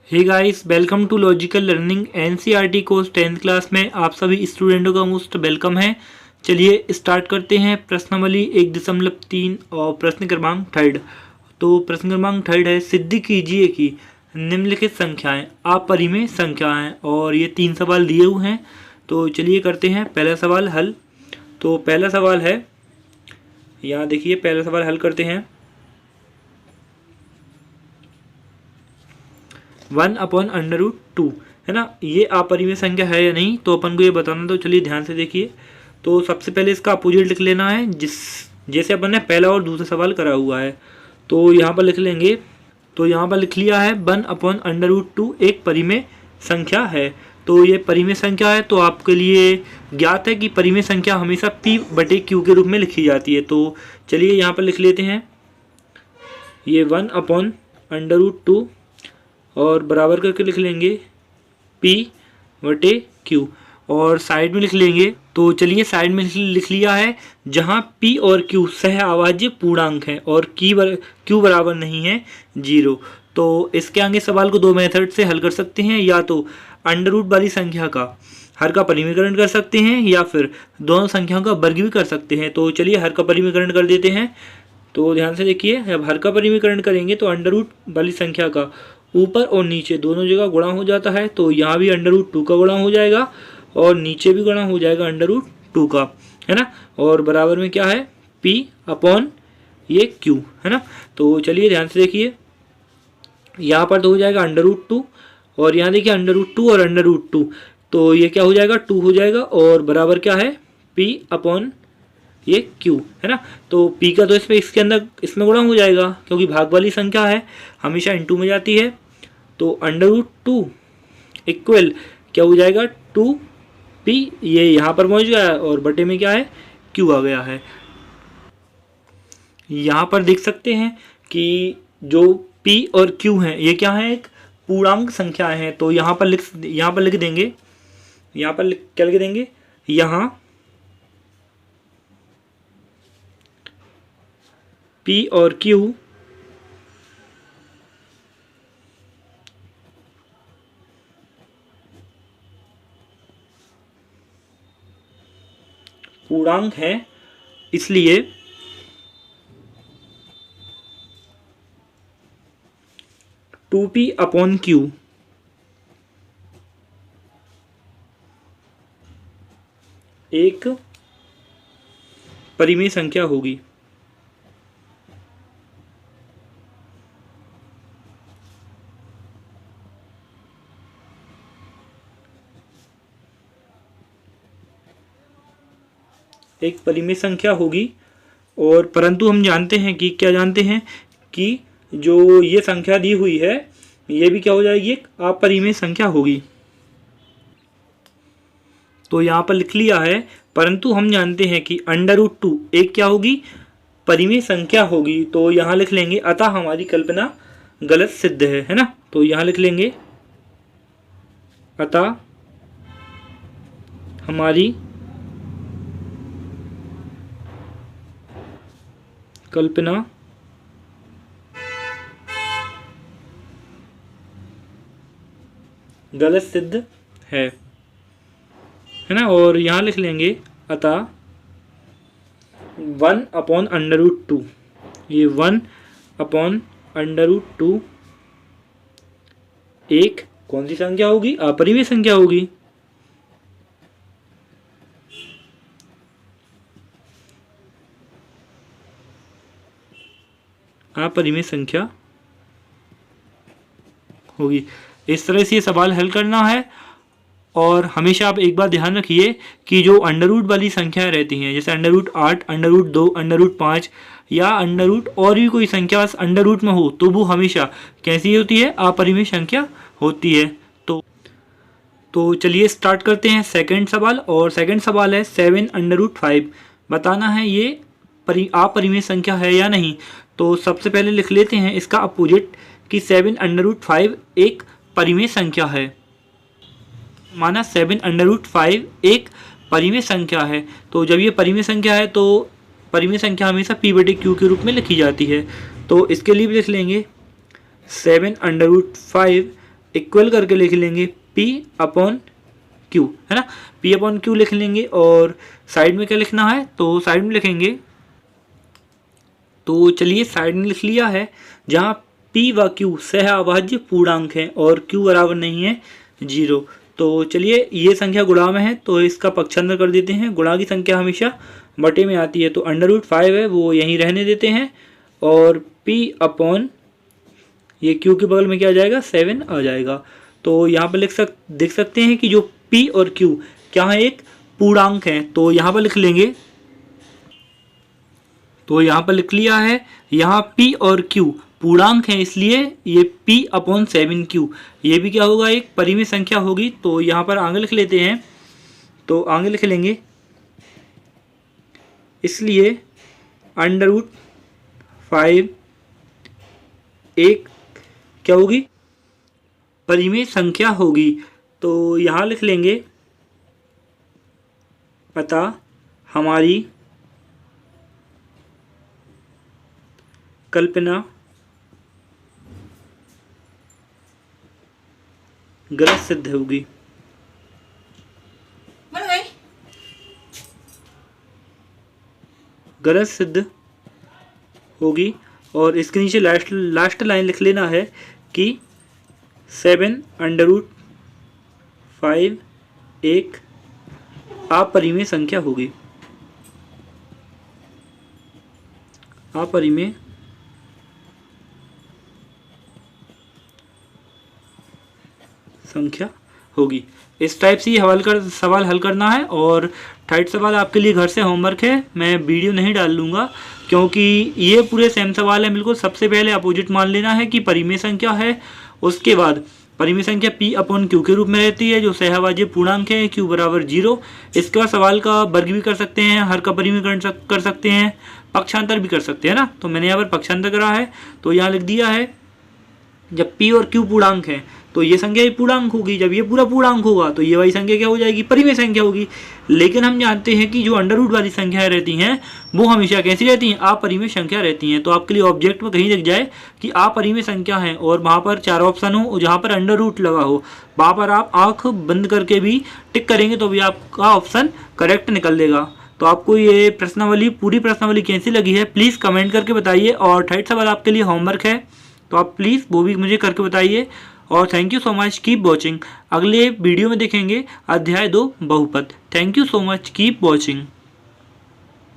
Hey guys, welcome to logical learning NCERT course 10th class में आप सभी स्टूडेंटों का मोस्ट वेलकम है। चलिए स्टार्ट करते हैं। प्रश्नावली 1.3 और प्रश्न क्रमांक 3। तो प्रश्न क्रमांक 3 है, सिद्ध कीजिए कि निम्नलिखित संख्याएं अपरिमेय संख्याएं। और ये 3 सवाल दिए हुए हैं। तो चलिए करते हैं पहला सवाल हल। तो पहला सवाल है, यहाँ देखिए पहला सवाल हल करते हैं। 1/√2 है ना, ये अपरिमेय संख्या है या नहीं, तो अपन को ये बताना। तो चलिए ध्यान से देखिए। तो सबसे पहले इसका अपोजिट लिख लेना है, जैसे अपन ने पहला और दूसरा सवाल करा हुआ है। तो यहाँ पर लिख लेंगे। तो यहाँ पर लिख लिया है 1/√2 एक परिमेय संख्या है। तो ये परिमेय संख्या है, तो आपके लिए ज्ञात है कि परिमेय संख्या हमेशा P/Q के रूप में लिखी जाती है। तो चलिए यहाँ पर लिख लेते हैं ये 1/√2 और बराबर करके लिख लेंगे P/Q और साइड में लिख लेंगे। तो चलिए साइड में लिख लिया है, जहाँ P और Q सहअभाज्य पूर्णांक हैं और Q बराबर नहीं है 0। तो इसके आगे सवाल को दो मेथड से हल कर सकते हैं, या तो अंडर रूट वाली संख्या का हर का परिमेयकरण कर सकते हैं, या फिर दोनों संख्याओं का वर्ग भी कर सकते हैं। तो चलिए हर का परिमेयकरण कर देते हैं। तो ध्यान से देखिए, जब हर का परिमेयकरण करेंगे तो अंडर रूट वाली संख्या का ऊपर और नीचे दोनों जगह गुणा हो जाता है। तो यहाँ भी अंडर रूट 2 का गुणा हो जाएगा और नीचे भी गुणा हो जाएगा अंडर रूट 2 का, है ना। और बराबर में क्या है, P/Q, है ना। तो चलिए ध्यान से देखिए, यहाँ पर तो हो जाएगा अंडर रूट 2 और यहाँ देखिए अंडर रूट 2 और अंडर रूट 2। तो ये क्या हो जाएगा, 2 हो जाएगा और बराबर क्या है, P/Q, है ना। तो P का तो इसके अंदर इसमें गुणा हो जाएगा, क्योंकि भाग वाली संख्या है, हमेशा इनटू में जाती है। तो अंडर रूट 2 इक्वल क्या हो जाएगा, 2P, ये यहाँ पर पहुँच गया है और बटे में क्या है, Q आ गया है। यहाँ पर देख सकते हैं कि जो P और Q हैं ये क्या है, एक पूर्णांक संख्या है। तो यहाँ पर लिख देंगे, यहाँ पर क्या लिख देंगे, यहाँ P और Q पूर्णांक है, इसलिए (2P/Q) एक परिमेय संख्या होगी। एक परिमेय संख्या होगी। और परंतु हम जानते हैं कि क्या जानते हैं कि जो ये संख्या दी हुई है ये भी क्या हो जाएगी, एक अपरिमेय संख्या होगी। तो यहाँ पर लिख लिया है, परंतु हम जानते हैं कि अंडर रूट 2 एक क्या होगी, परिमेय संख्या होगी। तो यहाँ लिख लेंगे, अतः हमारी कल्पना गलत सिद्ध है ना। तो यहाँ लिख लेंगे, अतः हमारी कल्पना गलत सिद्ध है ना। और यहाँ लिख लेंगे, अतः 1/√2, ये 1/√2 एक कौन सी संख्या होगी, अपरिमेय संख्या होगी। अपरिमेय संख्या होगी। इस तरह से ये सवाल हल करना है। और हमेशा आप एक बात ध्यान रखिए कि जो अंडर रूट वाली संख्याएं रहती हैं, जैसे under root 8, under root 2, under root 5 या अंडर रूट और भी कोई संख्या बस अंडर रूट में हो, तो वो हमेशा कैसी होती है, अपरिमेय संख्या होती है। तो चलिए स्टार्ट करते हैं सेकंड सवाल। और सेकंड सवाल है 7/5। बताना है ये अपरिमेय संख्या है या नहीं। तो सबसे पहले लिख लेते हैं इसका अपोजिट कि 7/5 एक परिमेय संख्या है। माना 7/5 एक परिमेय संख्या है। तो जब ये परिमेय संख्या है तो परिमेय संख्या हमेशा P/Q के रूप में लिखी जाती है। तो इसके लिए भी लिख लेंगे 7/5 इक्वल करके लिख लेंगे P अपॉन Q, है ना। P अपॉन Q लिख लेंगे और साइड में क्या लिखना है, तो साइड में लिखेंगे, तो चलिए साइड में लिख लिया है, जहाँ P व Q सहअभाज्य पूर्णांक है और Q बराबर नहीं है 0। तो चलिए ये संख्या गुणा में है तो इसका पक्षांतर कर देते हैं। गुणा की संख्या हमेशा बटे में आती है, तो √5 है वो यहीं रहने देते हैं और P अपॉन ये Q के बगल में क्या आ जाएगा, 7 आ जाएगा। तो यहाँ पर देख सकते हैं कि जो P और Q क्या है, एक पूर्णांक है, तो यहाँ पर लिख लेंगे, तो यहाँ पर लिख लिया है, यहाँ P और Q पूर्णांक है इसलिए ये P अपॉन 7Q, ये भी क्या होगा, एक परिमेय संख्या होगी। तो यहाँ पर आगे लिख लेते हैं, तो आगे लिख लेंगे, इसलिए √5 एक क्या होगी, परिमेय संख्या होगी। तो यहाँ लिख लेंगे, अतः हमारी कल्पना गलत सिद्ध होगी। गलत सिद्ध होगी और इसके नीचे लास्ट लाइन लिख लेना है कि 7√5 एक अपरिमेय संख्या होगी, अपरिमेय संख्या होगी। इस टाइप से सवाल हल करना है। और थर्ड सवाल आपके लिए घर से होमवर्क है, मैं वीडियो नहीं डाल लूँगा क्योंकि ये पूरे सेम सवाल है बिल्कुल। सबसे पहले अपोजिट मान लेना है कि परिमेय संख्या है, उसके बाद परिमेय संख्या P अपॉन Q के रूप में रहती है जो सहअभाज्य पूर्णांक है, Q बराबर 0। इसके बाद सवाल का वर्ग भी कर सकते हैं, हर का परिमेय कर सकते हैं, पक्षांतर भी कर सकते हैं ना। तो मैंने यहाँ पर पक्षांतर करा है, तो यहाँ लिख दिया है जब P और Q पूर्णांक है तो ये संख्या ही पूर्णांक होगी, जब ये पूरा पूर्णांक होगा तो ये वाली संख्या क्या हो जाएगी, परिमेय संख्या होगी। लेकिन हम जानते हैं कि जो अंडर रूट वाली संख्याएं रहती हैं वो हमेशा कैसी रहती हैं, अपरिमेय संख्या रहती हैं। तो आपके लिए ऑब्जेक्ट में कहीं दिख जाए कि अपरिमेय संख्या है और वहाँ पर 4 ऑप्शन हो, जहाँ पर अंडर रूट लगा हो, वहाँ पर आप आँख बंद करके भी टिक करेंगे तो भी आपका ऑप्शन करेक्ट निकल देगा। तो आपको ये प्रश्नावली, पूरी प्रश्नावली कैसी लगी है प्लीज़ कमेंट करके बताइए। और थर्ड सवाल आपके लिए होमवर्क है तो आप प्लीज़ वो भी मुझे करके बताइए। और thank you so much, keep watching. अगले वीडियो में देखेंगे अध्याय 2 बहुपद। Thank you so much, keep watching.